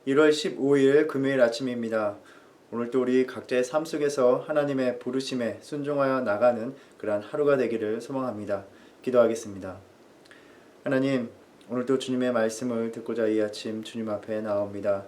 1월 15일 금요일 아침입니다. 오늘도 우리 각자의 삶 속에서 하나님의 부르심에 순종하여 나가는 그러한 하루가 되기를 소망합니다. 기도하겠습니다. 하나님, 오늘도 주님의 말씀을 듣고자 이 아침 주님 앞에 나옵니다.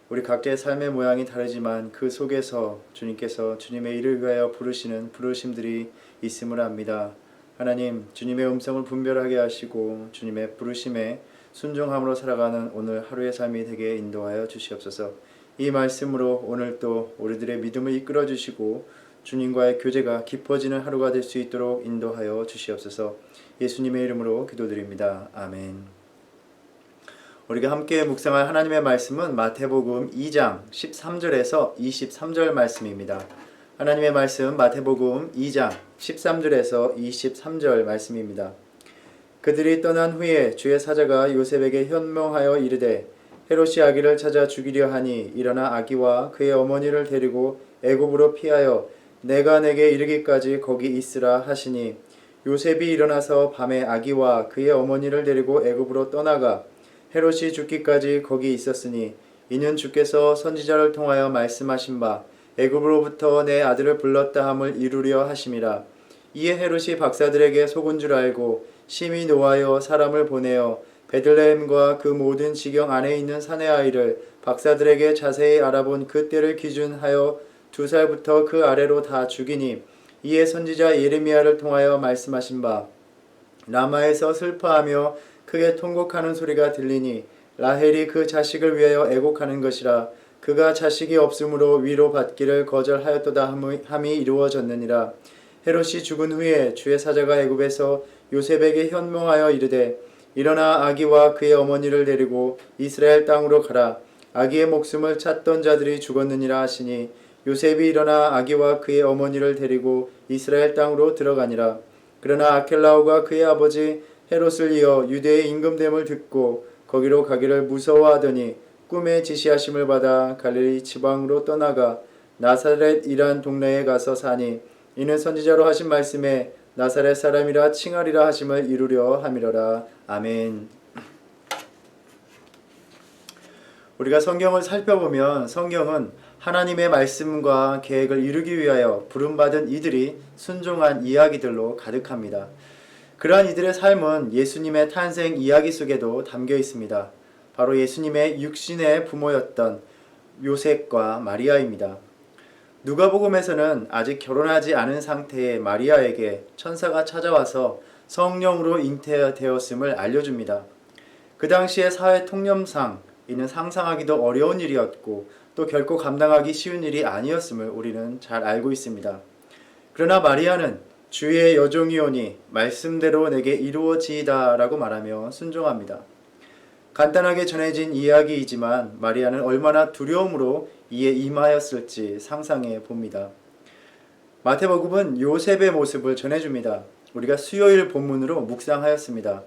우리 각자의 삶의 모양이 다르지만 그 속에서 주님께서 주님의 일을 위하여 부르시는 부르심들이 있음을 압니다. 하나님, 주님의 음성을 분별하게 하시고 주님의 부르심에 순종함으로 살아가는 오늘 하루의 삶이 되게 인도하여 주시옵소서. 이 말씀으로 오늘 또 우리들의 믿음을 이끌어 주시고 주님과의 교제가 깊어지는 하루가 될 수 있도록 인도하여 주시옵소서. 예수님의 이름으로 기도드립니다. 아멘. 우리가 함께 묵상할 하나님의 말씀은 마태복음 2장 13절에서 23절 말씀입니다. 하나님의 말씀 마태복음 2장 13절에서 23절 말씀입니다. 그들이 떠난 후에 주의 사자가 요셉에게 현명하여 이르되 헤롯이 아기를 찾아 죽이려 하니 일어나 아기와 그의 어머니를 데리고 애굽으로 피하여 내가 내게 이르기까지 거기 있으라 하시니 요셉이 일어나서 밤에 아기와 그의 어머니를 데리고 애굽으로 떠나가 헤롯이 죽기까지 거기 있었으니 이는 주께서 선지자를 통하여 말씀하신 바 애굽으로부터 내 아들을 불렀다 함을 이루려 하심이라. 이에 헤롯이 박사들에게 속은 줄 알고 심히 노하여 사람을 보내어 베들레헴과 그 모든 지경 안에 있는 사내 아이를 박사들에게 자세히 알아본 그 때를 기준하여 2살부터 그 아래로 다 죽이니 이에 선지자 예레미야를 통하여 말씀하신 바 라마에서 슬퍼하며 크게 통곡하는 소리가 들리니 라헬이 그 자식을 위하여 애곡하는 것이라. 그가 자식이 없으므로 위로받기를 거절하였도다 함이 이루어졌느니라. 헤롯이 죽은 후에 주의 사자가 애굽에서 요셉에게 현명하여 이르되 일어나 아기와 그의 어머니를 데리고 이스라엘 땅으로 가라. 아기의 목숨을 찾던 자들이 죽었느니라 하시니 요셉이 일어나 아기와 그의 어머니를 데리고 이스라엘 땅으로 들어가니라. 그러나 아켈라오가 그의 아버지 헤롯을 이어 유대의 임금됨을 듣고 거기로 가기를 무서워하더니 꿈에 지시하심을 받아 갈릴리 지방으로 떠나가 나사렛이란 동네에 가서 사니 이는 선지자로 하신 말씀에 나사렛 사람이라 칭하리라 하심을 이루려 함이로라. 아멘. 우리가 성경을 살펴보면 성경은 하나님의 말씀과 계획을 이루기 위하여 부름받은 이들이 순종한 이야기들로 가득합니다. 그러한 이들의 삶은 예수님의 탄생 이야기 속에도 담겨 있습니다. 바로 예수님의 육신의 부모였던 요셉과 마리아입니다. 누가복음에서는 아직 결혼하지 않은 상태의 마리아에게 천사가 찾아와서 성령으로 잉태되었음을 알려줍니다. 그 당시의 사회 통념상 이는 상상하기도 어려운 일이었고 또 결코 감당하기 쉬운 일이 아니었음을 우리는 잘 알고 있습니다. 그러나 마리아는 주의 여종이오니 말씀대로 내게 이루어지이다 라고 말하며 순종합니다. 간단하게 전해진 이야기이지만 마리아는 얼마나 두려움으로 이에 임하였을지 상상해 봅니다. 마태복음은 요셉의 모습을 전해줍니다. 우리가 수요일 본문으로 묵상하였습니다.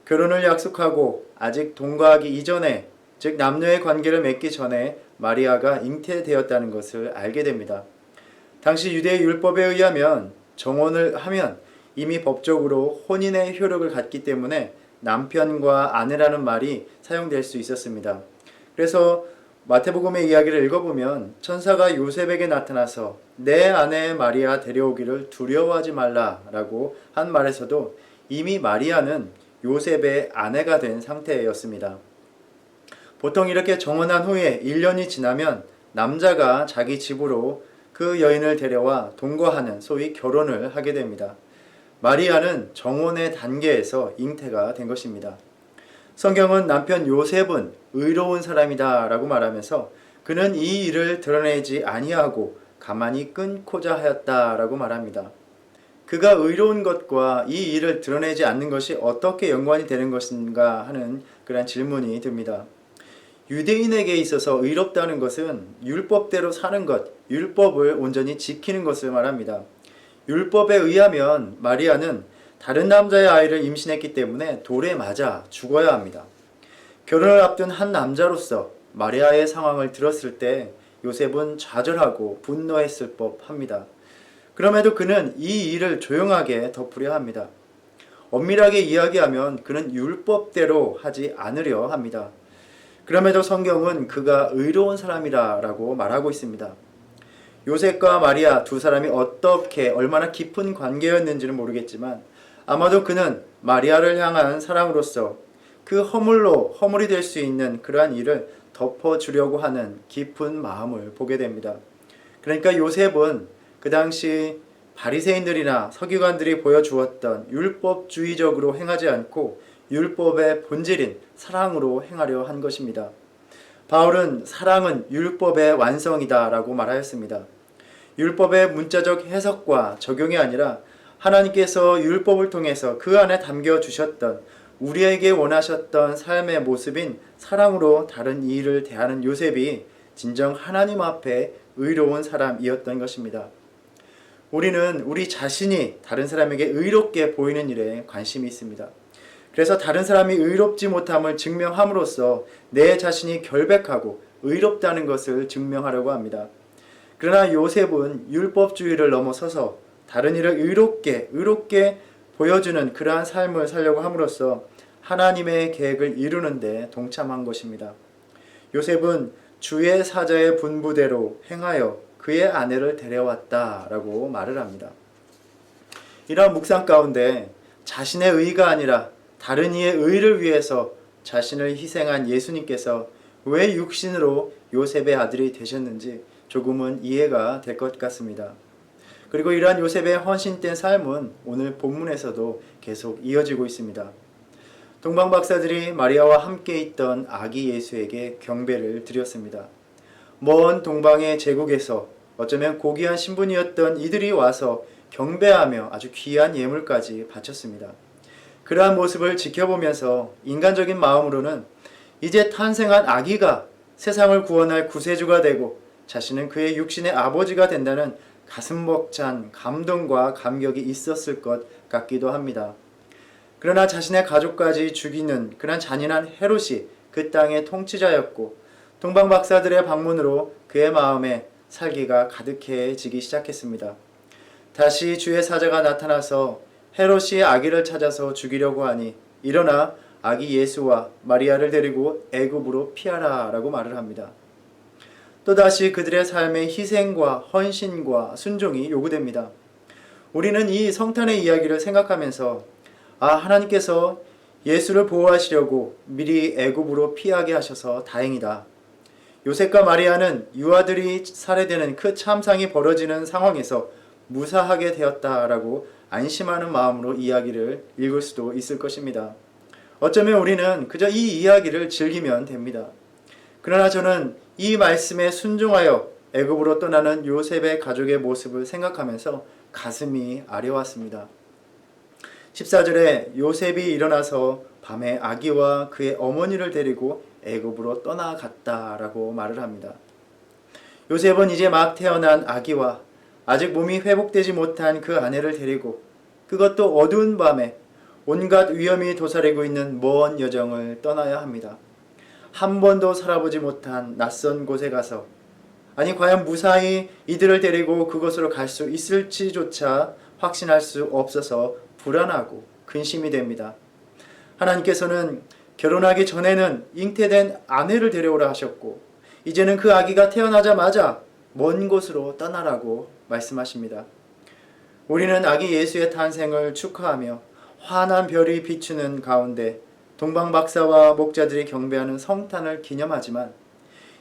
결혼을 약속하고 아직 동거하기 이전에, 즉 남녀의 관계를 맺기 전에 마리아가 잉태되었다는 것을 알게 됩니다. 당시 유대의 율법에 의하면 정혼을 하면 이미 법적으로 혼인의 효력을 갖기 때문에 남편과 아내라는 말이 사용될 수 있었습니다. 그래서 마태복음의 이야기를 읽어보면 천사가 요셉에게 나타나서 내 아내 마리아 데려오기를 두려워하지 말라라고 한 말에서도 이미 마리아는 요셉의 아내가 된 상태였습니다. 보통 이렇게 정혼한 후에 1년이 지나면 남자가 자기 집으로 그 여인을 데려와 동거하는 소위 결혼을 하게 됩니다. 마리아는 정혼의 단계에서 잉태가 된 것입니다. 성경은 남편 요셉은 의로운 사람이다 라고 말하면서 그는 이 일을 드러내지 아니하고 가만히 끊고자 하였다 라고 말합니다. 그가 의로운 것과 이 일을 드러내지 않는 것이 어떻게 연관이 되는 것인가 하는 그런 질문이 듭니다. 유대인에게 있어서 의롭다는 것은 율법대로 사는 것, 율법을 온전히 지키는 것을 말합니다. 율법에 의하면 마리아는 다른 남자의 아이를 임신했기 때문에 돌에 맞아 죽어야 합니다. 결혼을 앞둔 한 남자로서 마리아의 상황을 들었을 때 요셉은 좌절하고 분노했을 법합니다. 그럼에도 그는 이 일을 조용하게 덮으려 합니다. 엄밀하게 이야기하면 그는 율법대로 하지 않으려 합니다. 그럼에도 성경은 그가 의로운 사람이라고 말하고 있습니다. 요셉과 마리아 두 사람이 어떻게 얼마나 깊은 관계였는지는 모르겠지만 아마도 그는 마리아를 향한 사랑으로서 그 허물이 될 수 있는 그러한 일을 덮어주려고 하는 깊은 마음을 보게 됩니다. 그러니까 요셉은 그 당시 바리새인들이나 서기관들이 보여주었던 율법주의적으로 행하지 않고 율법의 본질인 사랑으로 행하려 한 것입니다. 바울은 사랑은 율법의 완성이다 라고 말하였습니다. 율법의 문자적 해석과 적용이 아니라 하나님께서 율법을 통해서 그 안에 담겨주셨던 우리에게 원하셨던 삶의 모습인 사랑으로 다른 이를 대하는 요셉이 진정 하나님 앞에 의로운 사람이었던 것입니다. 우리는 우리 자신이 다른 사람에게 의롭게 보이는 일에 관심이 있습니다. 그래서 다른 사람이 의롭지 못함을 증명함으로써 내 자신이 결백하고 의롭다는 것을 증명하려고 합니다. 그러나 요셉은 율법주의를 넘어서서 다른 이를 의롭게 보여주는 그러한 삶을 살려고 함으로써 하나님의 계획을 이루는 데 동참한 것입니다. 요셉은 주의 사자의 분부대로 행하여 그의 아내를 데려왔다라고 말을 합니다. 이러한 묵상 가운데 자신의 의가 아니라 다른 이의 의를 위해서 자신을 희생한 예수님께서 왜 육신으로 요셉의 아들이 되셨는지 조금은 이해가 될 것 같습니다. 그리고 이러한 요셉의 헌신된 삶은 오늘 본문에서도 계속 이어지고 있습니다. 동방 박사들이 마리아와 함께 있던 아기 예수에게 경배를 드렸습니다. 먼 동방의 제국에서 어쩌면 고귀한 신분이었던 이들이 와서 경배하며 아주 귀한 예물까지 바쳤습니다. 그러한 모습을 지켜보면서 인간적인 마음으로는 이제 탄생한 아기가 세상을 구원할 구세주가 되고 자신은 그의 육신의 아버지가 된다는 가슴 벅찬 감동과 감격이 있었을 것 같기도 합니다. 그러나 자신의 가족까지 죽이는 그런 잔인한 헤롯이 그 땅의 통치자였고 동방 박사들의 방문으로 그의 마음에 살기가 가득해지기 시작했습니다. 다시 주의 사자가 나타나서 헤롯이 아기를 찾아서 죽이려고 하니 일어나 아기 예수와 마리아를 데리고 애굽으로 피하라 라고 말을 합니다. 또다시 그들의 삶의 희생과 헌신과 순종이 요구됩니다. 우리는 이 성탄의 이야기를 생각하면서 하나님께서 예수를 보호하시려고 미리 애굽으로 피하게 하셔서 다행이다. 요셉과 마리아는 유아들이 살해되는 그 참상이 벌어지는 상황에서 무사하게 되었다라고 안심하는 마음으로 이야기를 읽을 수도 있을 것입니다. 어쩌면 우리는 그저 이 이야기를 즐기면 됩니다. 그러나 저는 이 말씀에 순종하여 애굽으로 떠나는 요셉의 가족의 모습을 생각하면서 가슴이 아려왔습니다. 14절에 요셉이 일어나서 밤에 아기와 그의 어머니를 데리고 애굽으로 떠나갔다라고 말을 합니다. 요셉은 이제 막 태어난 아기와 아직 몸이 회복되지 못한 그 아내를 데리고 그것도 어두운 밤에 온갖 위험이 도사리고 있는 먼 여정을 떠나야 합니다. 한 번도 살아보지 못한 낯선 곳에 가서 과연 무사히 이들을 데리고 그곳으로 갈 수 있을지조차 확신할 수 없어서 불안하고 근심이 됩니다. 하나님께서는 결혼하기 전에는 잉태된 아내를 데려오라 하셨고 이제는 그 아기가 태어나자마자 먼 곳으로 떠나라고 말씀하십니다. 우리는 아기 예수의 탄생을 축하하며 환한 별이 비추는 가운데 동방 박사와 목자들이 경배하는 성탄을 기념하지만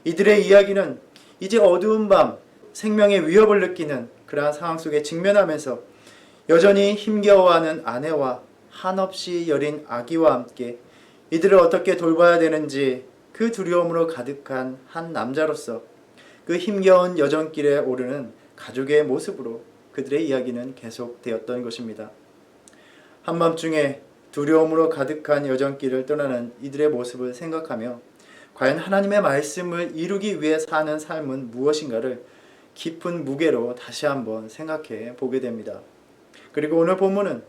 이들의 이야기는 이제 어두운 밤 생명의 위협을 느끼는 그러한 상황 속에 직면하면서 여전히 힘겨워하는 아내와 한없이 여린 아기와 함께 이들을 어떻게 돌봐야 되는지 그 두려움으로 가득한 한 남자로서 그 힘겨운 여정길에 오르는 가족의 모습으로 그들의 이야기는 계속되었던 것입니다. 한밤중에 두려움으로 가득한 여정길을 떠나는 이들의 모습을 생각하며 과연 하나님의 말씀을 이루기 위해 사는 삶은 무엇인가를 깊은 무게로 다시 한번 생각해 보게 됩니다. 그리고 오늘 본문은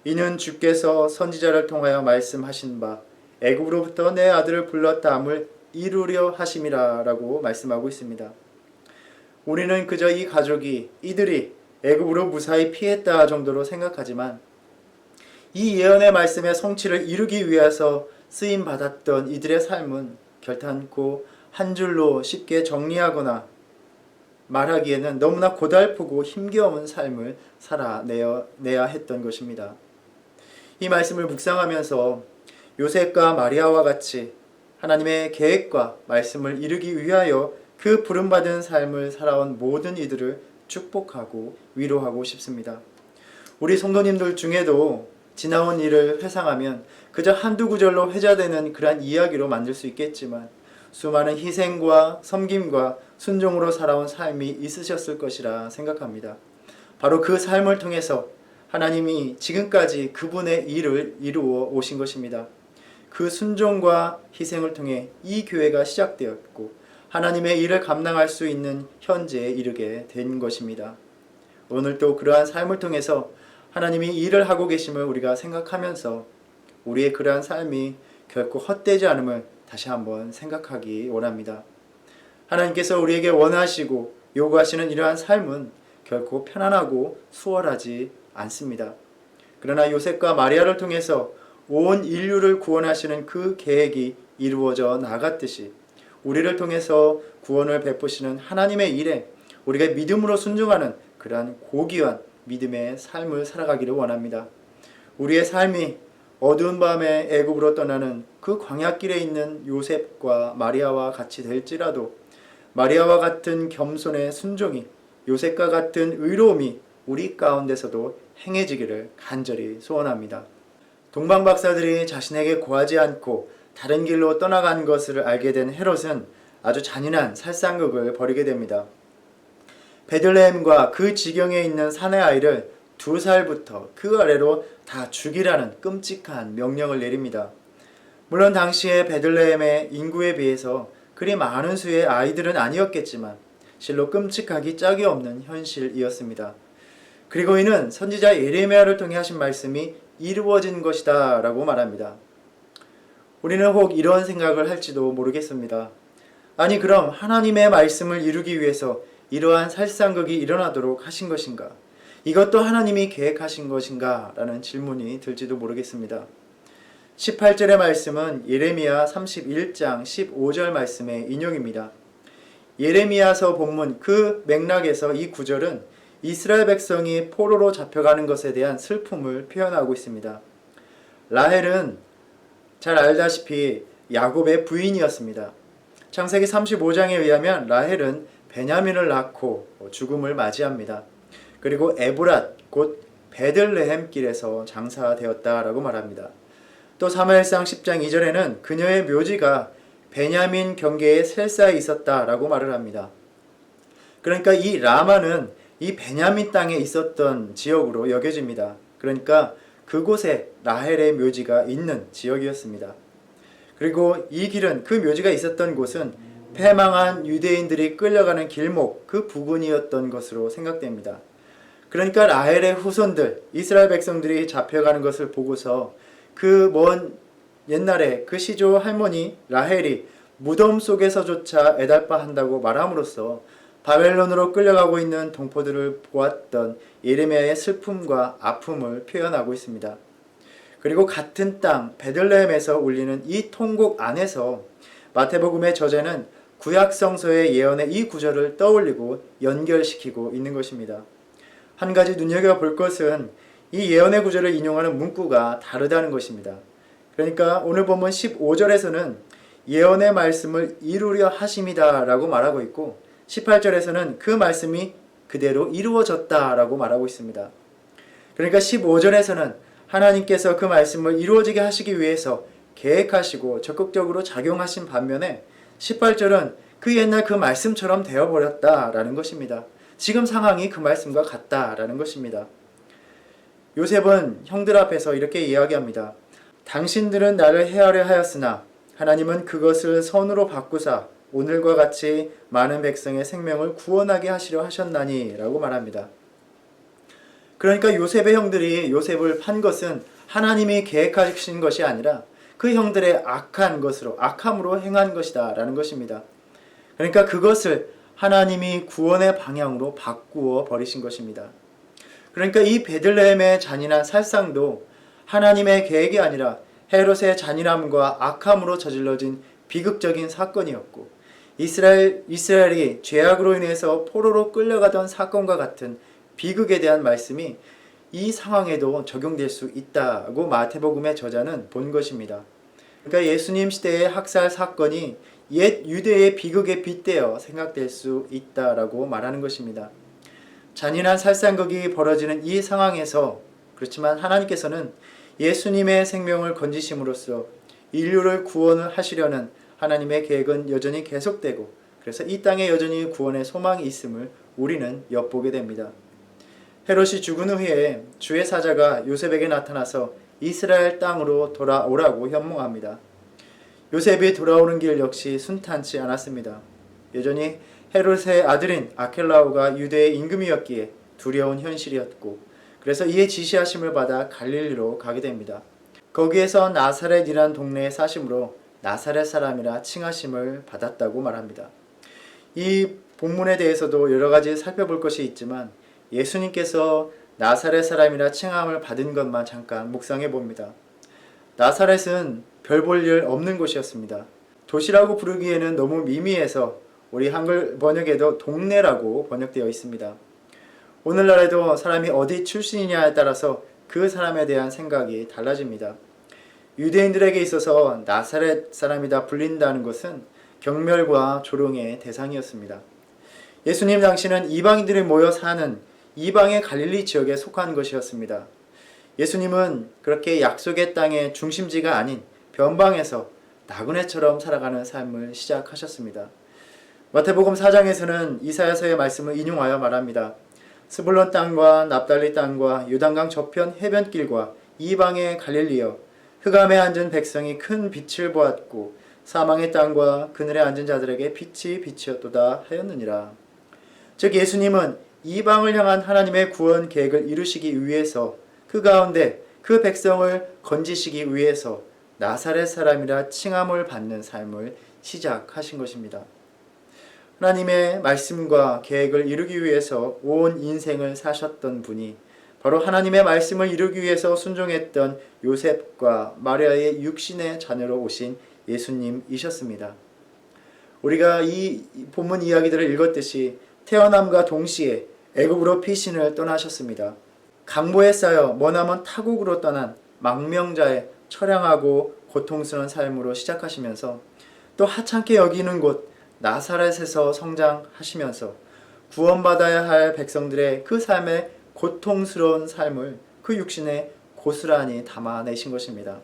이는 주께서 선지자를 통하여 말씀하신 바 애굽으로부터 내 아들을 불렀다함을 이루려 하심이라 라고 말씀하고 있습니다. 우리는 그저 이 가족이 이들이 애굽으로 무사히 피했다 정도로 생각하지만 이 예언의 말씀의 성취를 이루기 위해서 쓰임받았던 이들의 삶은 결탄코 한 줄로 쉽게 정리하거나 말하기에는 너무나 고달프고 힘겨운 삶을 살아내야 했던 것입니다. 이 말씀을 묵상하면서 요셉과 마리아와 같이 하나님의 계획과 말씀을 이루기 위하여 그 부름받은 삶을 살아온 모든 이들을 축복하고 위로하고 싶습니다. 우리 성도님들 중에도 지나온 일을 회상하면 그저 한두 구절로 회자되는 그러한 이야기로 만들 수 있겠지만 수많은 희생과 섬김과 순종으로 살아온 삶이 있으셨을 것이라 생각합니다. 바로 그 삶을 통해서 하나님이 지금까지 그분의 일을 이루어 오신 것입니다. 그 순종과 희생을 통해 이 교회가 시작되었고 하나님의 일을 감당할 수 있는 현재에 이르게 된 것입니다. 오늘도 그러한 삶을 통해서 하나님이 일을 하고 계심을 우리가 생각하면서 우리의 그러한 삶이 결코 헛되지 않음을 다시 한번 생각하기 원합니다. 하나님께서 우리에게 원하시고 요구하시는 이러한 삶은 결코 편안하고 수월하지 않습니다. 그러나 요셉과 마리아를 통해서 온 인류를 구원하시는 그 계획이 이루어져 나갔듯이 우리를 통해서 구원을 베푸시는 하나님의 일에 우리가 믿음으로 순종하는 그러한 고귀한 믿음의 삶을 살아가기를 원합니다. 우리의 삶이 어두운 밤에 애굽으로 떠나는 그 광야길에 있는 요셉과 마리아와 같이 될지라도 마리아와 같은 겸손의 순종이 요셉과 같은 의로움이 우리 가운데서도 행해지기를 간절히 소원합니다. 동방 박사들이 자신에게 고하지 않고 다른 길로 떠나간 것을 알게 된 헤롯은 아주 잔인한 살상극을 벌이게 됩니다. 베들레헴과 그 지경에 있는 사내 아이를 2살부터 그 아래로 다 죽이라는 끔찍한 명령을 내립니다. 물론 당시에 베들레헴의 인구에 비해서 그리 많은 수의 아이들은 아니었겠지만 실로 끔찍하기 짝이 없는 현실이었습니다. 그리고 이는 선지자 예레미야를 통해 하신 말씀이 이루어진 것이다 라고 말합니다. 우리는 혹 이런 생각을 할지도 모르겠습니다. 아니 그럼 하나님의 말씀을 이루기 위해서 이러한 살상극이 일어나도록 하신 것인가? 이것도 하나님이 계획하신 것인가? 라는 질문이 들지도 모르겠습니다. 18절의 말씀은 예레미야 31장 15절 말씀의 인용입니다. 예레미야서 본문 그 맥락에서 이 구절은 이스라엘 백성이 포로로 잡혀가는 것에 대한 슬픔을 표현하고 있습니다. 라헬은 잘 알다시피 야곱의 부인이었습니다. 창세기 35장에 의하면 라헬은 베냐민을 낳고 죽음을 맞이합니다. 그리고 에브랏 곧 베들레헴 길에서 장사되었다라고 말합니다. 또 사무엘상 10장 2절에는 그녀의 묘지가 베냐민 경계에 셀사에 있었다라고 말을 합니다. 그러니까 이 라마는 이 베냐민 땅에 있었던 지역으로 여겨집니다. 그러니까 그곳에 라헬의 묘지가 있는 지역이었습니다. 그리고 이 길은 그 묘지가 있었던 곳은 패망한 유대인들이 끌려가는 길목 그 부근이었던 것으로 생각됩니다. 그러니까 라헬의 후손들 이스라엘 백성들이 잡혀가는 것을 보고서 그 먼 옛날에 그 시조 할머니 라헬이 무덤 속에서조차 애달파한다고 말함으로써 바벨론으로 끌려가고 있는 동포들을 보았던 예레미야의 슬픔과 아픔을 표현하고 있습니다. 그리고 같은 땅 베들레헴에서 울리는 이 통곡 안에서 마태복음의 저자는 구약 성서의 예언의 이 구절을 떠올리고 연결시키고 있는 것입니다. 한 가지 눈여겨볼 것은 이 예언의 구절을 인용하는 문구가 다르다는 것입니다. 그러니까 오늘 본문 15절에서는 예언의 말씀을 이루려 하심이다 라고 말하고 있고 18절에서는 그 말씀이 그대로 이루어졌다 라고 말하고 있습니다. 그러니까 15절에서는 하나님께서 그 말씀을 이루어지게 하시기 위해서 계획하시고 적극적으로 작용하신 반면에 18절은 그 옛날 그 말씀처럼 되어버렸다라는 것입니다. 지금 상황이 그 말씀과 같다라는 것입니다. 요셉은 형들 앞에서 이렇게 이야기합니다. 당신들은 나를 해하려 하였으나 하나님은 그것을 선으로 바꾸사 오늘과 같이 많은 백성의 생명을 구원하게 하시려 하셨나니 라고 말합니다. 그러니까 요셉의 형들이 요셉을 판 것은 하나님이 계획하신 것이 아니라 그 형들의 악함으로 행한 것이다 라는 것입니다. 그러니까 그것을 하나님이 구원의 방향으로 바꾸어 버리신 것입니다. 그러니까 이 베들레헴의 잔인한 살상도 하나님의 계획이 아니라 헤롯의 잔인함과 악함으로 저질러진 비극적인 사건이었고 이스라엘이 죄악으로 인해서 포로로 끌려가던 사건과 같은 비극에 대한 말씀이 이 상황에도 적용될 수 있다고 마태복음의 저자는 본 것입니다. 그러니까 예수님 시대의 학살 사건이 옛 유대의 비극에 빗대어 생각될 수 있다라고 말하는 것입니다. 잔인한 살상극이 벌어지는 이 상황에서 그렇지만 하나님께서는 예수님의 생명을 건지심으로써 인류를 구원을 하시려는 하나님의 계획은 여전히 계속되고 그래서 이 땅에 여전히 구원의 소망이 있음을 우리는 엿보게 됩니다. 헤롯이 죽은 후에 주의 사자가 요셉에게 나타나서 이스라엘 땅으로 돌아오라고 현몽합니다. 요셉이 돌아오는 길 역시 순탄치 않았습니다. 여전히 헤롯의 아들인 아켈라오가 유대의 임금이었기에 두려운 현실이었고 그래서 이에 지시하심을 받아 갈릴리로 가게 됩니다. 거기에서 나사렛이란 동네에 사심으로 나사렛 사람이라 칭하심을 받았다고 말합니다. 이 본문에 대해서도 여러 가지 살펴볼 것이 있지만 예수님께서 나사렛 사람이라 칭함을 받은 것만 잠깐 묵상해 봅니다. 나사렛은 별 볼 일 없는 곳이었습니다. 도시라고 부르기에는 너무 미미해서 우리 한글 번역에도 동네라고 번역되어 있습니다. 오늘날에도 사람이 어디 출신이냐에 따라서 그 사람에 대한 생각이 달라집니다. 유대인들에게 있어서 나사렛 사람이다 불린다는 것은 경멸과 조롱의 대상이었습니다. 예수님 당시는 이방인들이 모여 사는 이방의 갈릴리 지역에 속한 것이었습니다. 예수님은 그렇게 약속의 땅의 중심지가 아닌 변방에서 나그네처럼 살아가는 삶을 시작하셨습니다. 마태복음 4장에서는 이사야서의 말씀을 인용하여 말합니다. 스불론 땅과 납달리 땅과 요단강 저편 해변길과 이방의 갈릴리여 흑암에 앉은 백성이 큰 빛을 보았고 사망의 땅과 그늘에 앉은 자들에게 빛이 비치었도다 하였느니라. 즉 예수님은 이방을 향한 하나님의 구원 계획을 이루시기 위해서 그 가운데 그 백성을 건지시기 위해서 나사렛 사람이라 칭함을 받는 삶을 시작하신 것입니다. 하나님의 말씀과 계획을 이루기 위해서 온 인생을 사셨던 분이 바로 하나님의 말씀을 이루기 위해서 순종했던 요셉과 마리아의 육신의 자녀로 오신 예수님이셨습니다. 우리가 이 본문 이야기들을 읽었듯이 태어남과 동시에 애굽으로 피신을 떠나셨습니다. 강보에 쌓여 머나먼 타국으로 떠난 망명자의 처량하고 고통스러운 삶으로 시작하시면서 또 하찮게 여기는 곳 나사렛에서 성장하시면서 구원받아야 할 백성들의 그 삶의 고통스러운 삶을 그 육신에 고스란히 담아내신 것입니다.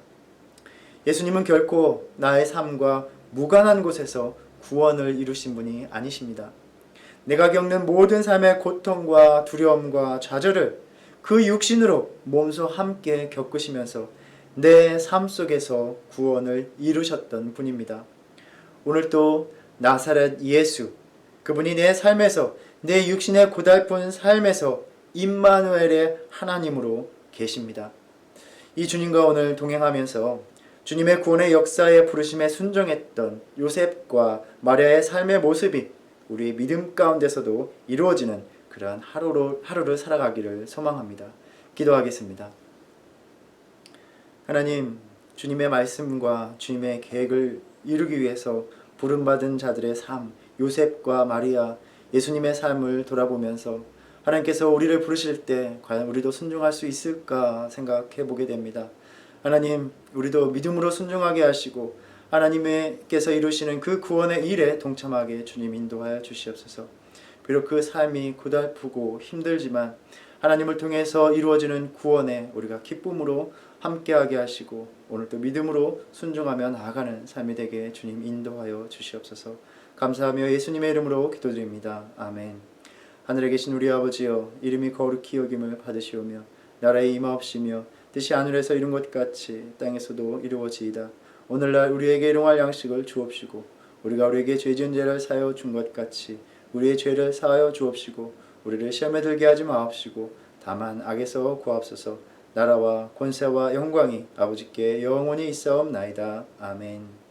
예수님은 결코 나의 삶과 무관한 곳에서 구원을 이루신 분이 아니십니다. 내가 겪는 모든 삶의 고통과 두려움과 좌절을 그 육신으로 몸소 함께 겪으시면서 내 삶 속에서 구원을 이루셨던 분입니다. 오늘 또 나사렛 예수, 그분이 내 삶에서 내 육신의 고달픈 삶에서 임마누엘의 하나님으로 계십니다. 이 주님과 오늘 동행하면서 주님의 구원의 역사에 부르심에 순종했던 요셉과 마리아의 삶의 모습이 우리의 믿음 가운데서도 이루어지는 그러한 하루를 살아가기를 소망합니다. 기도하겠습니다. 하나님, 주님의 말씀과 주님의 계획을 이루기 위해서 부름받은 자들의 삶, 요셉과 마리아, 예수님의 삶을 돌아보면서 하나님께서 우리를 부르실 때 과연 우리도 순종할 수 있을까 생각해 보게 됩니다. 하나님, 우리도 믿음으로 순종하게 하시고 하나님께서 이루시는 그 구원의 일에 동참하게 주님 인도하여 주시옵소서. 비록 그 삶이 고달프고 힘들지만 하나님을 통해서 이루어지는 구원에 우리가 기쁨으로 함께하게 하시고 오늘도 믿음으로 순종하며 나아가는 삶이 되게 주님 인도하여 주시옵소서. 감사하며 예수님의 이름으로 기도드립니다. 아멘. 하늘에 계신 우리 아버지여, 이름이 거룩히 여김을 받으시오며 나라의 임하옵시며 뜻이 하늘에서 이룬 것 같이 땅에서도 이루어지이다. 오늘날 우리에게 일용할 양식을 주옵시고 우리가 우리에게 죄 지은 죄를 사하여 준 것 같이 우리의 죄를 사하여 주옵시고 우리를 시험에 들게 하지 마옵시고 다만 악에서 구하옵소서. 나라와 권세와 영광이 아버지께 영원히 있사옵나이다. 아멘.